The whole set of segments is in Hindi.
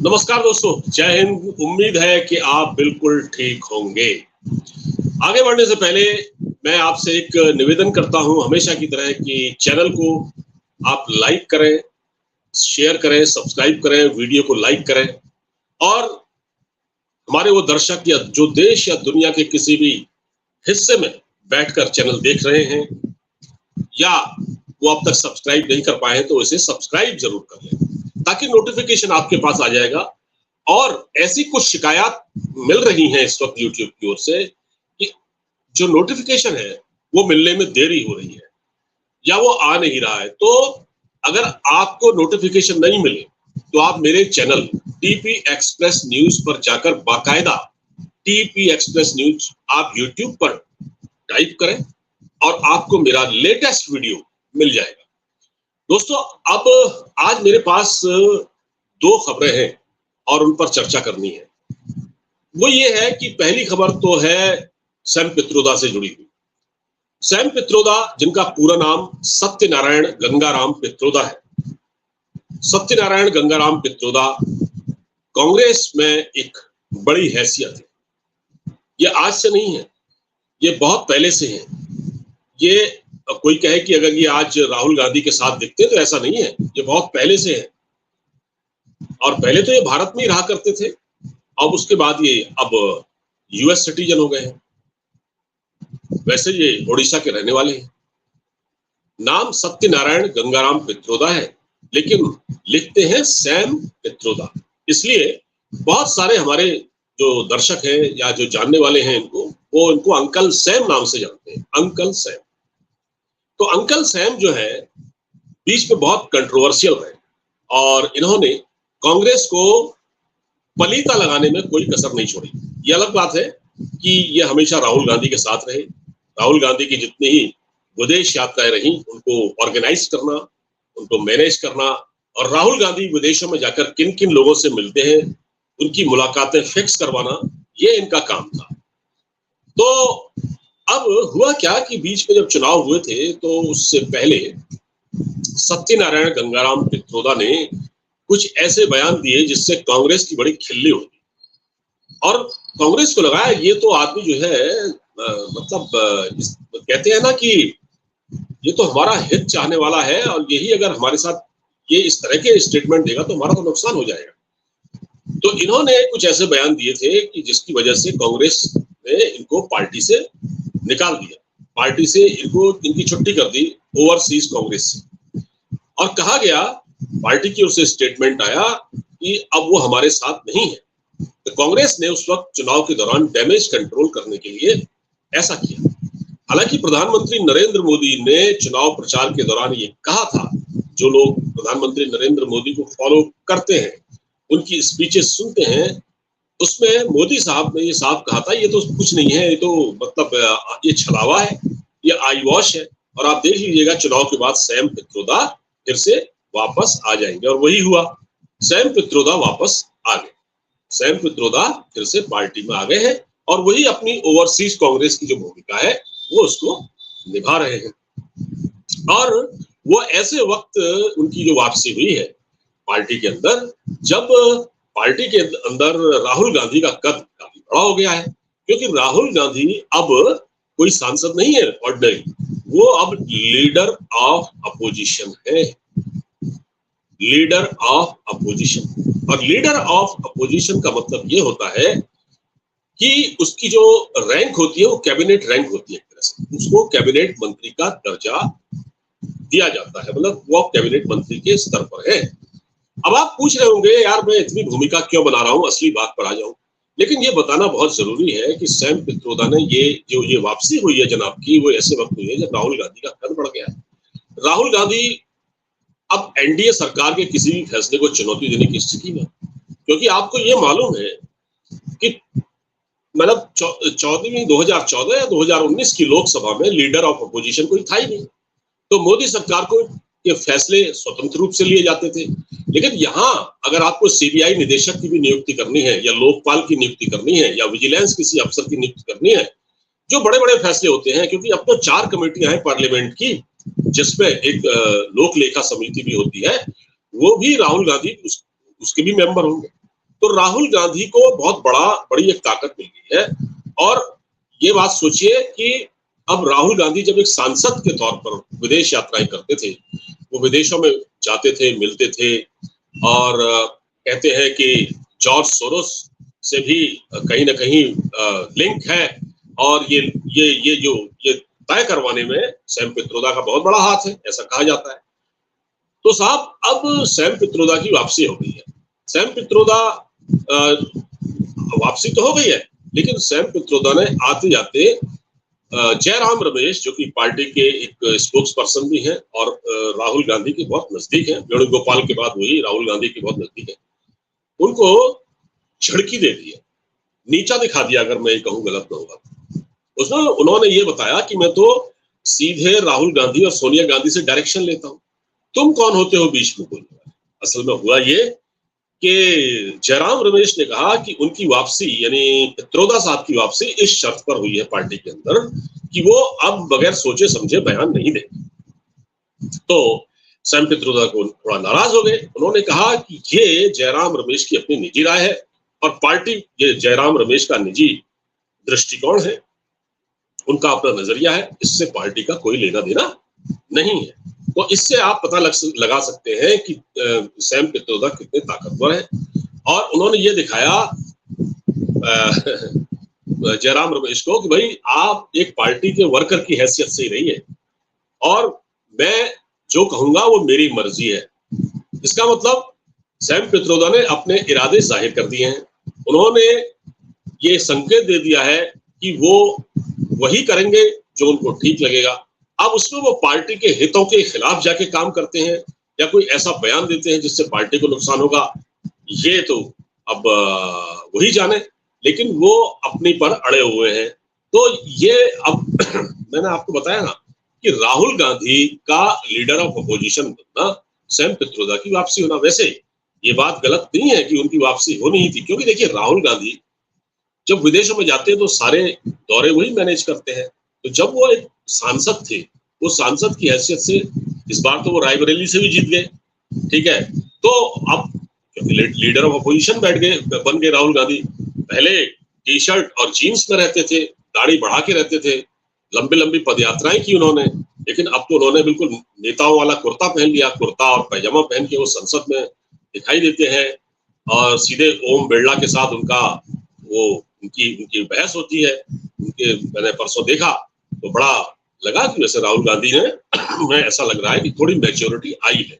नमस्कार दोस्तों, जय हिंद। उम्मीद है कि आप बिल्कुल ठीक होंगे। आगे बढ़ने से पहले मैं आपसे एक निवेदन करता हूं हमेशा की तरह कि चैनल को आप लाइक करें, शेयर करें, सब्सक्राइब करें, वीडियो को लाइक करें और हमारे वो दर्शक या जो देश या दुनिया के किसी भी हिस्से में बैठकर चैनल देख रहे हैं या वो अब तक सब्सक्राइब नहीं कर पाए हैं तो इसे सब्सक्राइब जरूर कर लें ताकि नोटिफिकेशन आपके पास आ जाएगा। और ऐसी कुछ शिकायत मिल रही हैं इस वक्त यूट्यूब की ओर से कि जो नोटिफिकेशन है वो मिलने में देरी हो रही है या वो आ नहीं रहा है। तो अगर आपको नोटिफिकेशन नहीं मिले तो आप मेरे चैनल टीपी एक्सप्रेस न्यूज पर जाकर बाकायदा टीपी एक्सप्रेस न्यूज आप यूट्यूब पर टाइप करें और आपको मेरा लेटेस्ट वीडियो मिल जाएगा। दोस्तों, अब आज मेरे पास दो खबरें हैं और उन पर चर्चा करनी है। वो ये है कि पहली खबर तो है सैम पित्रोदा से जुड़ी हुई। सैम पित्रोदा, जिनका पूरा नाम सत्यनारायण गंगाराम पित्रोदा है। सत्यनारायण गंगाराम पित्रोदा कांग्रेस में एक बड़ी हैसियत है। ये आज से नहीं है, ये बहुत पहले से है। ये कोई कहे कि अगर ये आज राहुल गांधी के साथ दिखते तो ऐसा नहीं है, ये बहुत पहले से है। और पहले तो ये भारत में ही रहा करते थे, अब उसके बाद ये अब यूएस सिटीजन हो गए हैं। वैसे ये ओडिशा के रहने वाले हैं। नाम सत्यनारायण गंगाराम पित्रोदा है लेकिन लिखते हैं सैम पित्रोदा। इसलिए बहुत सारे हमारे जो दर्शक हैं या जो जानने वाले हैं वो इनको अंकल सैम नाम से जानते हैं, अंकल सैम। तो अंकल सैम जो है बीच में बहुत कंट्रोवर्शियल है और इन्होंने कांग्रेस को पलीता लगाने में कोई कसर नहीं छोड़ी। ये अलग बात है कि ये हमेशा राहुल गांधी के साथ रहे। राहुल गांधी की जितनी ही विदेश यात्राएं रही उनको ऑर्गेनाइज करना, उनको मैनेज करना और राहुल गांधी विदेशों में जाकर किन किन लोगों से मिलते हैं उनकी मुलाकातें फिक्स करवाना, ये इनका काम था। तो अब हुआ क्या कि बीच में जब चुनाव हुए थे तो उससे पहले सत्यनारायण गंगाराम पित्रोदा ने कुछ ऐसे बयान दिए जिससे कांग्रेस की बड़ी खिल्ली होगी और कांग्रेस को लगा ये तो आदमी जो है कहते हैं ना कि ये तो हमारा हित चाहने वाला है और यही अगर हमारे साथ ये इस तरह के स्टेटमेंट देगा तो हमारा तो नुकसान हो जाएगा। तो इन्होंने कुछ ऐसे बयान दिए थे कि जिसकी वजह से कांग्रेस ने इनको पार्टी से निकाल दिया, पार्टी से इनकी छुट्टी कर दी ओवरसीज कांग्रेस से। और कहा गया, पार्टी की ओर से स्टेटमेंट आया कि अब वो हमारे साथ नहीं है। तो कांग्रेस ने उस वक्त चुनाव के दौरान डैमेज कंट्रोल करने के लिए ऐसा किया। हालांकि प्रधानमंत्री नरेंद्र मोदी ने चुनाव प्रचार के दौरान ये कहा था, जो लोग प्रधानमंत्री नरेंद्र मोदी को फॉलो करते हैं, उनकी स्पीचेस सुनते हैं, उसमें मोदी साहब ने ये साफ कहा था ये तो कुछ नहीं है, ये तो मतलब ये छलावा है, ये आई वॉश है। और आप देख लीजिएगा चुनाव के बाद सैम पित्रोदा फिर से वापस आ जाएंगे और वही हुआ। सैम पित्रोदा वापस आ गए, सैम पित्रोदा फिर से पार्टी में आ गए हैं और वही अपनी ओवरसीज कांग्रेस की जो भूमिका है वो उसको निभा रहे हैं। और वो ऐसे वक्त उनकी जो वापसी हुई है पार्टी के अंदर, जब पार्टी के अंदर राहुल गांधी का कद काफी बड़ा हो गया है, क्योंकि राहुल गांधी अब कोई सांसद नहीं है ऑर्डिनरी, वो अब लीडर ऑफ अपोजिशन है, लीडर ऑफ अपोजिशन। और लीडर ऑफ अपोजिशन का मतलब ये होता है कि उसकी जो रैंक होती है वो कैबिनेट रैंक होती है, एक तरह से उसको कैबिनेट मंत्री का दर्जा दिया जाता है, मतलब वो कैबिनेट मंत्री के स्तर पर है। अब आप पूछ रहे होंगे यार मैं इतनी भूमिका क्यों बना रहा हूं, असली बात पर आ जाऊं। लेकिन ये बताना बहुत जरूरी है कि सैम पित्रोदा ने ये वापसी हुई है जनाब की, वो ऐसे वक्त हुई है जब राहुल गांधी का कद बढ़ गया है। राहुल गांधी अब एनडीए सरकार के किसी भी फैसले को चुनौती देने की स्थिति में, क्योंकि आपको ये मालूम है कि मतलब 2014 या 2019 की लोकसभा में लीडर ऑफ अपोजिशन कोई था ही नहीं। तो मोदी सरकार को ये फैसले स्वतंत्र रूप से लिए जाते थे। लेकिन यहाँ अगर आपको सीबीआई निदेशक की भी नियुक्ति करनी है या लोकपाल की नियुक्ति करनी है या विजिलेंस किसी अफसर की नियुक्ति करनी है, जो बड़े बड़े फैसले होते हैं, क्योंकि अब तो 4 कमेटियां हैं पार्लियामेंट की जिसमें एक लोक लेखा समिति भी होती है, वो भी राहुल गांधी उसके भी मेंबर होंगे। तो राहुल गांधी को बहुत बड़ी एक ताकत मिल गई है। और ये बात सोचिए कि अब राहुल गांधी जब एक सांसद के तौर पर विदेश यात्राएं करते थे, वो विदेशों में जाते थे, मिलते थे, और कहते हैं कि जॉर्ज सोरोस से भी कहीं ना कहीं लिंक है, और ये तय करवाने में सैम पित्रोदा का बहुत बड़ा हाथ है, ऐसा कहा जाता है। तो साहब, अब सैम पित्रोदा की वापसी हो गई है। सैम पित्रोदा वापसी तो हो गई है, लेकिन सैम पित्रोदा ने आते जाते जयराम रमेश, जो कि पार्टी के एक स्पोक्स पर्सन भी हैं और राहुल गांधी के बहुत नजदीक हैं, वेणुगोपाल के बाद वही राहुल गांधी के बहुत नजदीक है, उनको झड़की दे दी है, नीचा दिखा दिया, अगर मैं ये कहूँ गलत ना होगा। उसमें उन्होंने ये बताया कि मैं तो सीधे राहुल गांधी और सोनिया गांधी से डायरेक्शन लेता हूँ, तुम कौन होते हो बीच में बोलने वाले। असल में हुआ ये कि जयराम रमेश ने कहा कि उनकी वापसी, यानी पित्रोदा साहब की वापसी इस शर्त पर हुई है पार्टी के अंदर कि वो अब बगैर सोचे समझे बयान नहीं देंगे। तो सैम पित्रोदा को थोड़ा नाराज हो गए। उन्होंने कहा कि ये जयराम रमेश की अपनी निजी राय है और पार्टी, ये जयराम रमेश का निजी दृष्टिकोण है, उनका अपना नजरिया है, इससे पार्टी का कोई लेना देना नहीं है। तो इससे आप पता लगा सकते हैं कि सैम पित्रोदा कितने ताकतवर हैं। और उन्होंने ये दिखाया जयराम रमेश को कि भाई आप एक पार्टी के वर्कर की हैसियत से ही रहिए, और मैं जो कहूंगा वो मेरी मर्जी है। इसका मतलब सैम पित्रोदा ने अपने इरादे जाहिर कर दिए हैं। उन्होंने ये संकेत दे दिया है कि वो वही करेंगे जो उनको ठीक लगेगा। अब उसमें वो पार्टी के हितों के खिलाफ जाके काम करते हैं या कोई ऐसा बयान देते हैं जिससे पार्टी को नुकसान होगा, ये तो अब वही जाने, लेकिन वो अपनी पर अड़े हुए हैं। तो ये अब मैंने आपको बताया ना कि राहुल गांधी का लीडर ऑफ अपोजिशन बनना, सैम पित्रोदा की वापसी होना, वैसे ये बात गलत नहीं है कि उनकी वापसी होनी ही थी, क्योंकि देखिए राहुल गांधी जब विदेशों में जाते हैं तो सारे दौरे वही मैनेज करते हैं। तो जब वो एक सांसद थे, वो सांसद की हैसियत से इस बार तो वो रायबरेली से भी जीत गए, ठीक है। तो अब लीडर ऑफ अपोजिशन बन गए राहुल गांधी। पहले टी शर्ट और जीन्स में रहते थे, दाढ़ी बढ़ा के रहते थे, लंबी लंबी पदयात्राएं की उन्होंने, लेकिन अब तो उन्होंने बिल्कुल नेताओं वाला कुर्ता पहन लिया, कुर्ता और पैजामा पहन के वो संसद में दिखाई देते हैं, और सीधे ओम बिरला के साथ उनकी बहस होती है। मैंने परसों देखा तो बड़ा लगा कि वैसे राहुल गांधी ने मैं ऐसा लग रहा है कि थोड़ी मैच्योरिटी आई है।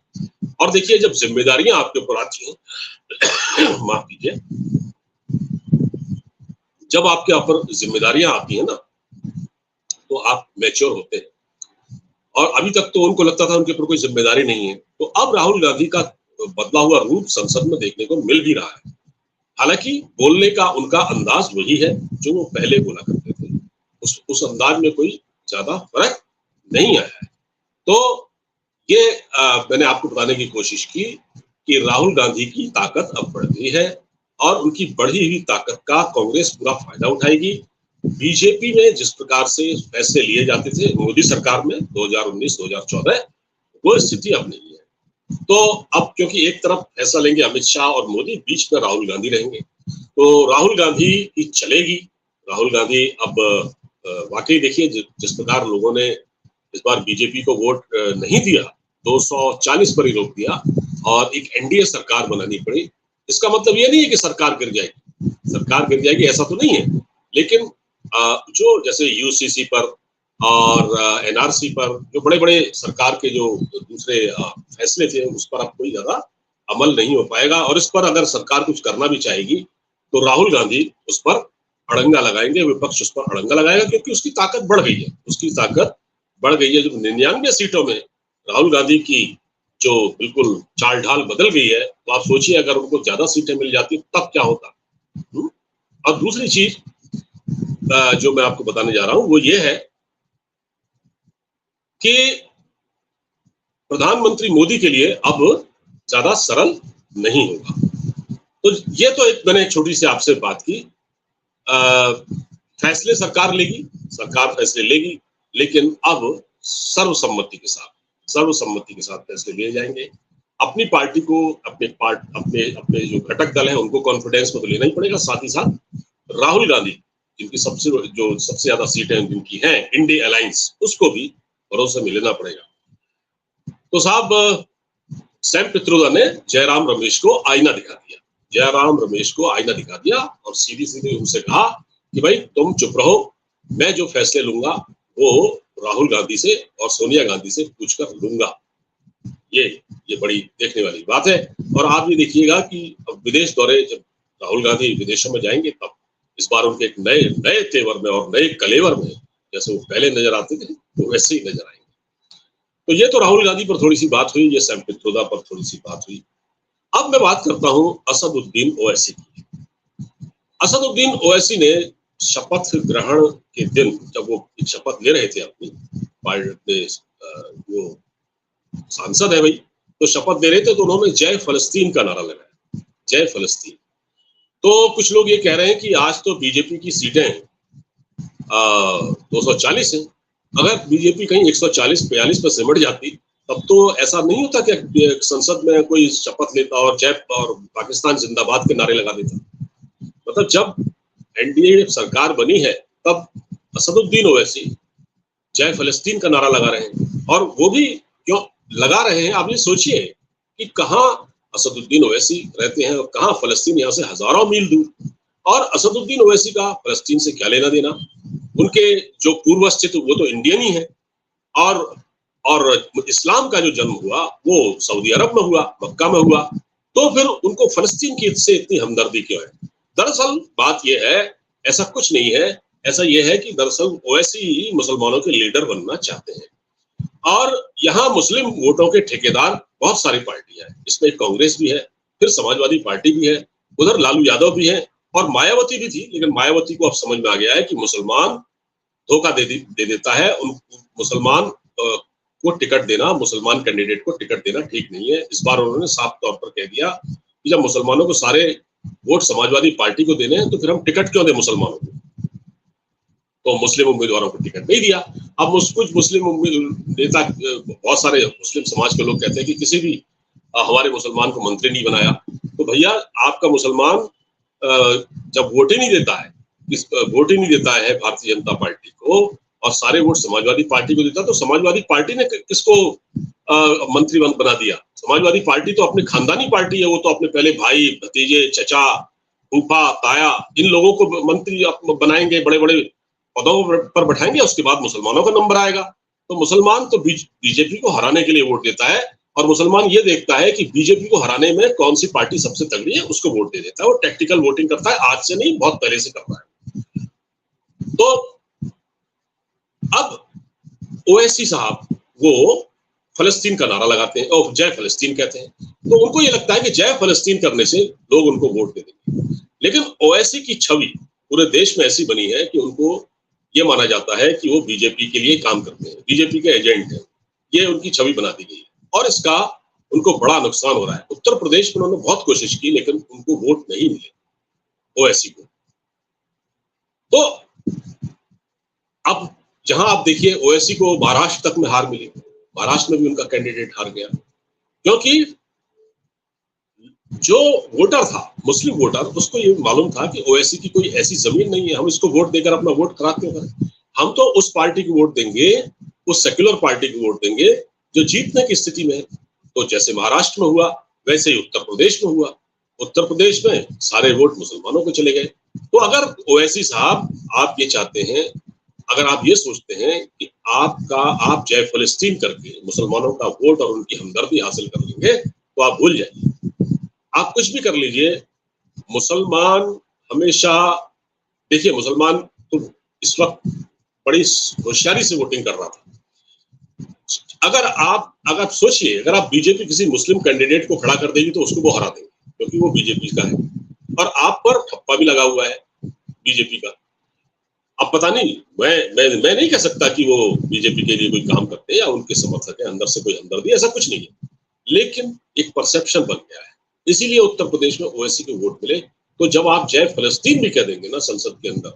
और देखिए, जब जिम्मेदारियां आपके ऊपर आती हैं माफ कीजिए, जब आपके ऊपर जिम्मेदारियां आती है ना, तो आप मैच्योर होते हैं। और अभी तक तो उनको लगता था उनके ऊपर कोई जिम्मेदारी नहीं है। तो अब राहुल गांधी का बदला हुआ रूप संसद में देखने को मिल भी रहा है। हालांकि बोलने का उनका अंदाज वही है जो वो पहले बोला करते थे, उस अंदाज में कोई ज्यादा फर्क नहीं आया है। तो ये मैंने आपको बताने की कोशिश की कि राहुल गांधी की ताकत अब बढ़ गई है, और उनकी बढ़ी हुई ताकत का कांग्रेस पूरा फायदा उठाएगी। बीजेपी में जिस प्रकार से फैसले लिए जाते थे मोदी सरकार में 2019-2014, वो स्थिति अब नहीं है। तो अब क्योंकि एक तरफ फैसला लेंगे अमित शाह और मोदी, बीच में राहुल गांधी रहेंगे, तो राहुल गांधी की चलेगी। राहुल गांधी अब वाकई देखिए, जिस प्रकार लोगों ने इस बार बीजेपी को वोट नहीं दिया, 240 पर ही रोक दिया, और एक एनडीए सरकार बनानी पड़ी। इसका मतलब ये नहीं है कि सरकार गिर जाएगी, ऐसा तो नहीं है, लेकिन जो जैसे यूसीसी पर और एनआरसी पर जो बड़े बड़े सरकार के जो दूसरे फैसले थे, उस पर अब कोई ज्यादा अमल नहीं हो पाएगा। और इस पर अगर सरकार कुछ करना भी चाहेगी तो राहुल गांधी उस पर अड़ंगा लगाएंगे, विपक्ष उस पर अड़ंगा लगाएगा, क्योंकि उसकी ताकत बढ़ गई है। जब 99 सीटों में राहुल गांधी की जो बिल्कुल चाल ढाल बदल गई है, तो आप सोचिए अगर उनको ज्यादा सीटें मिल जाती तब क्या होता। और दूसरी चीज जो मैं आपको बताने जा रहा हूं वो ये है कि प्रधानमंत्री मोदी के लिए अब ज्यादा सरल नहीं होगा। तो ये तो एक मैंने छोटी सी आपसे बात की। फैसले सरकार फैसले लेगी, लेकिन अब सर्वसम्मति के साथ फैसले लिए जाएंगे। अपनी पार्टी को, अपने अपने जो घटक दल है उनको कॉन्फिडेंस में तो लेना ही पड़ेगा, साथ ही साथ राहुल गांधी जिनकी सबसे ज्यादा सीटें जिनकी हैं इंडी अलायंस, उसको भी भरोसे में लेना पड़ेगा। तो साहब सैम पित्रोदा ने जयराम रमेश को आईना दिखा दिया, जयराम रमेश को आईना दिखा दिया और सीधी सीधी उनसे कहा कि भाई तुम चुप रहो, मैं जो फैसले लूंगा वो राहुल गांधी से और सोनिया गांधी से पूछकर लूंगा। ये बड़ी देखने वाली बात है। और आप ये देखिएगा कि अब विदेश दौरे, जब राहुल गांधी विदेशों में जाएंगे तब इस बार उनके एक नए नए तेवर में और नए कलेवर में, जैसे वो पहले नजर आते थे वो वैसे ही नजर आएंगे। तो ये तो राहुल गांधी पर थोड़ी सी बात हुई, ये सैम पित्रोदा पर थोड़ी सी बात हुई। अब मैं बात करता हूं असदुद्दीन ओवैसी की। असदुद्दीन ओवैसी ने शपथ ग्रहण के दिन, जब वो शपथ ले रहे थे अपनी पार्टी, वो सांसद है भाई, तो शपथ दे रहे थे तो उन्होंने जय फलस्तीन का नारा लगाया, जय फलस्तीन। तो कुछ लोग ये कह रहे हैं कि आज तो बीजेपी की सीटें 240 है, अगर बीजेपी कहीं 140-42 पर सिमट जाती तब तो ऐसा नहीं होता कि संसद में कोई शपथ लेता और जय और पाकिस्तान जिंदाबाद के नारे लगा देता। मतलब जब एनडीए सरकार बनी है तब असदुद्दीन ओवैसी जय फलस्तीन का नारा लगा रहे हैं, और वो भी क्यों लगा रहे हैं आप ये सोचिए कि कहाँ असदुद्दीन ओवैसी रहते हैं और कहाँ फलस्तीन, यहाँ से हजारों मील दूर। और असदुद्दीन ओवैसी का फलस्तीन से क्या लेना देना, उनके जो पूर्वज थे तो वो तो इंडियन ही है, और इस्लाम का जो जन्म हुआ वो सऊदी अरब में हुआ, मक्का में हुआ, तो फिर उनको फलस्तीन की से इतनी हमदर्दी क्यों है? दरअसल बात यह है, ऐसा कुछ नहीं है, ऐसा यह है कि दरअसल ओवैसी मुसलमानों के लीडर बनना चाहते हैं, और यहाँ मुस्लिम वोटों के ठेकेदार बहुत सारी पार्टियां हैं, इसमें कांग्रेस भी है, फिर समाजवादी पार्टी भी है, उधर लालू यादव भी है और मायावती भी थी, लेकिन मायावती को अब समझ में आ गया है कि मुसलमान धोखा दे देता है, उन मुसलमान को टिकट देना, मुसलमान कैंडिडेट को टिकट देना ठीक नहीं है। इस बार उन्होंने साफ तौर पर कह दिया कि जब मुसलमानों को सारे वोट समाजवादी पार्टी को देने हैं तो फिर हम टिकट क्यों दें मुसलमानों को? तो मुस्लिम उम्मीदवारों को टिकट नहीं दिया। अब कुछ मुस्लिम नेता, बहुत सारे मुस्लिम समाज के लोग कहते हैं कि किसी भी हमारे मुसलमान को मंत्री नहीं बनाया। तो भैया आपका मुसलमान जब वोट ही नहीं देता है, वोट ही नहीं देता है भारतीय जनता पार्टी को और सारे वोट समाजवादी पार्टी को देता, तो समाजवादी पार्टी ने किसको मंत्री बना दिया? समाजवादी पार्टी तो अपनी खानदानी पार्टी है, वो तो अपने पहले भाई, भतीजे, चचा, फूफा, ताया, इन लोगों को मंत्री बनाएंगे, बड़े बड़े पदों पर बैठाएंगे, उसके बाद मुसलमानों का नंबर आएगा। तो मुसलमान तो बीजेपी को हराने के लिए वोट देता है, और मुसलमान ये देखता है कि बीजेपी को हराने में कौन सी पार्टी सबसे तगड़ी है, उसको वोट दे देता है। वो टैक्टिकल वोटिंग करता है, आज से नहीं बहुत पहले से करता है। तो अब ओवैसी साहब वो फलस्तीन का नारा लगाते हैं और जय फलस्तीन कहते हैं, तो उनको ये लगता है कि जय फलस्तीन करने से लोग उनको वोट दे देंगे। लेकिन ओवैसी की छवि पूरे देश में ऐसी बनी है कि उनको ये माना जाता है कि वो बीजेपी के लिए काम करते हैं, बीजेपी के एजेंट हैं, ये उनकी छवि बना दी गई है, और इसका उनको बड़ा नुकसान हो रहा है। उत्तर प्रदेश में उन्होंने बहुत कोशिश की लेकिन उनको वोट नहीं मिले ओवैसी को। तो अब जहां आप देखिए ओवैसी को महाराष्ट्र तक में हार मिली, महाराष्ट्र में भी उनका कैंडिडेट हार गया, क्योंकि जो वोटर था, मुस्लिम वोटर, उसको ये मालूम था कि ओवैसी की कोई ऐसी जमीन नहीं है, हम इसको वोट देकर अपना वोट खराब क्यों करें? हम तो उस पार्टी को वोट देंगे, उस सेक्युलर पार्टी को वोट देंगे जो जीतने की स्थिति में है। तो जैसे महाराष्ट्र में हुआ वैसे ही उत्तर प्रदेश में हुआ। उत्तर प्रदेश में सारे वोट मुसलमानों को चले गए। तो अगर ओवैसी साहब आप ये चाहते हैं, अगर आप ये सोचते हैं कि आप जय फलस्तीन करके मुसलमानों का वोट और उनकी हमदर्दी हासिल कर लेंगे, तो आप भूल जाइए, आप कुछ भी कर लीजिए। मुसलमान हमेशा, देखिए मुसलमान तो इस वक्त बड़ी होशियारी से वोटिंग कर रहा था। अगर सोचिए, अगर आप बीजेपी किसी मुस्लिम कैंडिडेट को खड़ा कर देगी तो उसको वो हरा देंगे, क्योंकि वो बीजेपी का है, और आप पर ठप्पा भी लगा हुआ है बीजेपी का। अब पता नहीं, मैं नहीं कह सकता कि वो बीजेपी के लिए कोई काम करते हैं या उनके समर्थक है, अंदर से कोई हमदर्दी, ऐसा कुछ नहीं है, लेकिन एक परसेप्शन बन गया है। इसीलिए उत्तर प्रदेश में ओवैसी के वोट मिले। तो जब आप जय फलस्तीन भी कह देंगे ना संसद के अंदर,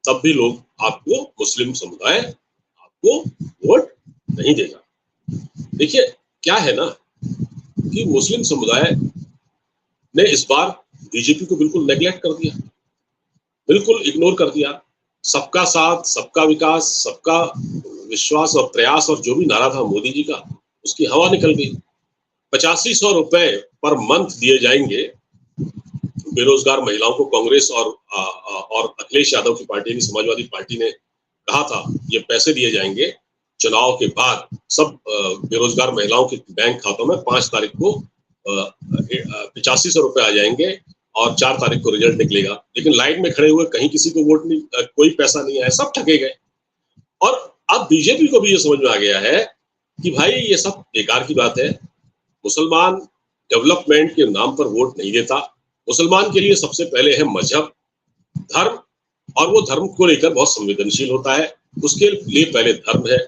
तब भी लोग आपको, मुस्लिम समुदाय आपको वोट नहीं देगा। देखिए क्या है ना, कि मुस्लिम समुदाय ने इस बार बीजेपी को बिल्कुल नेग्लेक्ट कर दिया, बिल्कुल इग्नोर कर दिया। सबका साथ, सबका विकास, सबका विश्वास और प्रयास और जो भी नारा था मोदी जी का, उसकी हवा निकल गई। 8500 रुपए पर मंथ दिए जाएंगे बेरोजगार महिलाओं को। कांग्रेस और अखिलेश यादव की पार्टी ने, समाजवादी पार्टी ने कहा था ये पैसे दिए जाएंगे चुनाव के बाद, सब बेरोजगार महिलाओं के बैंक खातों में 5 तारीख को 8500 रुपए आ जाएंगे और 4 तारीख को रिजल्ट निकलेगा। लेकिन लाइन में खड़े हुए कहीं किसी को वोट नहीं, कोई पैसा नहीं आया, सब ठगे गए। और अब बीजेपी को भी ये समझ में आ गया है कि भाई ये सब बेकार की बात है। मुसलमान डेवलपमेंट के नाम पर वोट नहीं देता। मुसलमान के लिए सबसे पहले है मजहब, धर्म, और वो धर्म को लेकर बहुत संवेदनशील होता है। उसके लिए पहले धर्म है,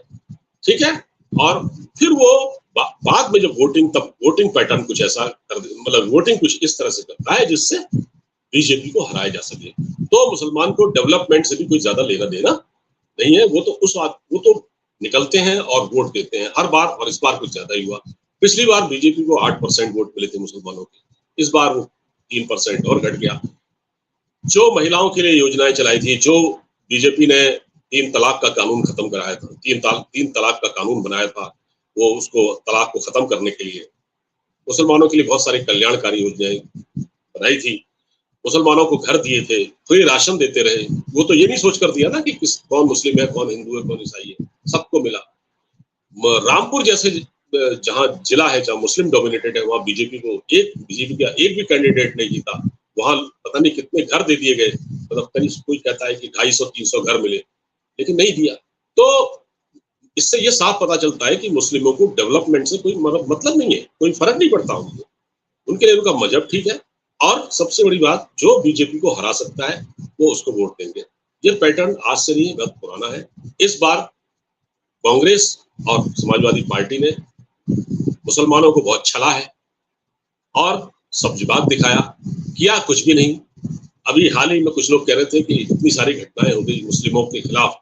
ठीक है, और फिर वो बाद में जब वोटिंग, तब वोटिंग पैटर्न कुछ ऐसा कर, मतलब वोटिंग कुछ इस तरह से करता है जिससे बीजेपी को हराया जा सके। तो मुसलमान को डेवलपमेंट से भी कोई ज्यादा लेना देना नहीं है। वो तो निकलते हैं और वोट देते हैं हर बार, और इस बार कुछ ज्यादा ही हुआ। पिछली बार बीजेपी को 8% वोट मिले थे मुसलमानों के, इस बार वो 3% और घट गया। जो महिलाओं के लिए योजनाएं चलाई थी, जो बीजेपी ने 3 तलाक का कानून खत्म कराया था, 3 तलाक का कानून बनाया था, वो उसको तलाक को खत्म करने के लिए मुसलमानों के लिए बहुत सारी कल्याणकारी योजनाएं बनाई थी। मुसलमानों को घर दिए थे, फ्री राशन देते रहे। वो तो ये नहीं सोच कर दिया ना कि कौन मुस्लिम है, कौन हिंदू है, कौन ईसाई है, सबको मिला। रामपुर जैसे जहाँ जिला है, जहाँ मुस्लिम डोमिनेटेड है, वहाँ बीजेपी का एक भी कैंडिडेट नहीं जीता। वहां पता नहीं कितने घर दे दिए गए, मतलब कोई कहता है कि 250-300 घर मिले, लेकिन नहीं दिया। तो इससे ये साफ पता चलता है कि मुस्लिमों को डेवलपमेंट से कोई मतलब नहीं है, कोई फर्क नहीं पड़ता उनके लिए उनका मजहब ठीक है। और सबसे बड़ी बात, जो बीजेपी को हरा सकता है वो उसको वोट देंगे। ये पैटर्न आज से नहीं, बहुत पुराना है। इस बार कांग्रेस और समाजवादी पार्टी ने मुसलमानों को बहुत छला है और सब जवाब दिखाया, किया कुछ भी नहीं। अभी हाल ही में कुछ लोग कह रहे थे कि इतनी सारी घटनाएं हो गई मुस्लिमों के खिलाफ,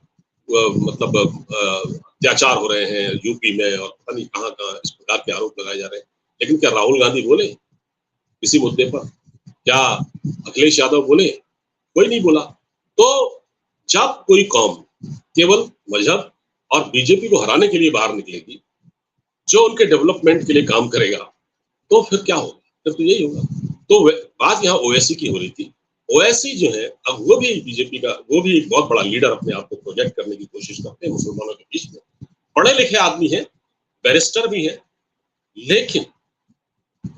मतलब अत्याचार हो रहे हैं यूपी में और पता नहीं कहाँ कहाँ इस प्रकार के आरोप लगाए जा रहे हैं। लेकिन क्या राहुल गांधी बोले किसी मुद्दे पर? क्या अखिलेश यादव बोले? कोई नहीं बोला। तो जब कोई कौम केवल मजहब और बीजेपी को हराने के लिए बाहर निकलेगी, जो उनके डेवलपमेंट के लिए काम करेगा, तो फिर क्या होगा? फिर तो यही होगा। तो बात यहाँ ओवैसी की हो रही थी। ओवैसी जो है, अब वो भी बीजेपी का, वो भी एक बहुत बड़ा लीडर अपने आप को प्रोजेक्ट करने की कोशिश करते हैं मुसलमानों के बीच में। पढ़े लिखे आदमी है, बैरिस्टर भी है, लेकिन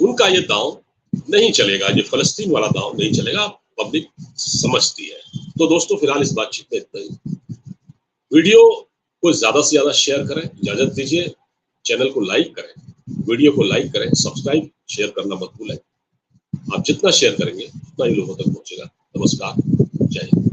उनका ये दांव नहीं चलेगा, ये फलस्तीन वाला दांव नहीं चलेगा, पब्लिक समझती है। तो दोस्तों फिलहाल इस बातचीत में इतना ही। वीडियो को ज्यादा से ज्यादा शेयर करें, इजाजत दीजिए, चैनल को लाइक करें, वीडियो को लाइक करें, सब्सक्राइब शेयर करना मत भूलें। आप जितना शेयर करेंगे उतना ही लोगों तक पहुंचेगा। नमस्कार, जय हिंद।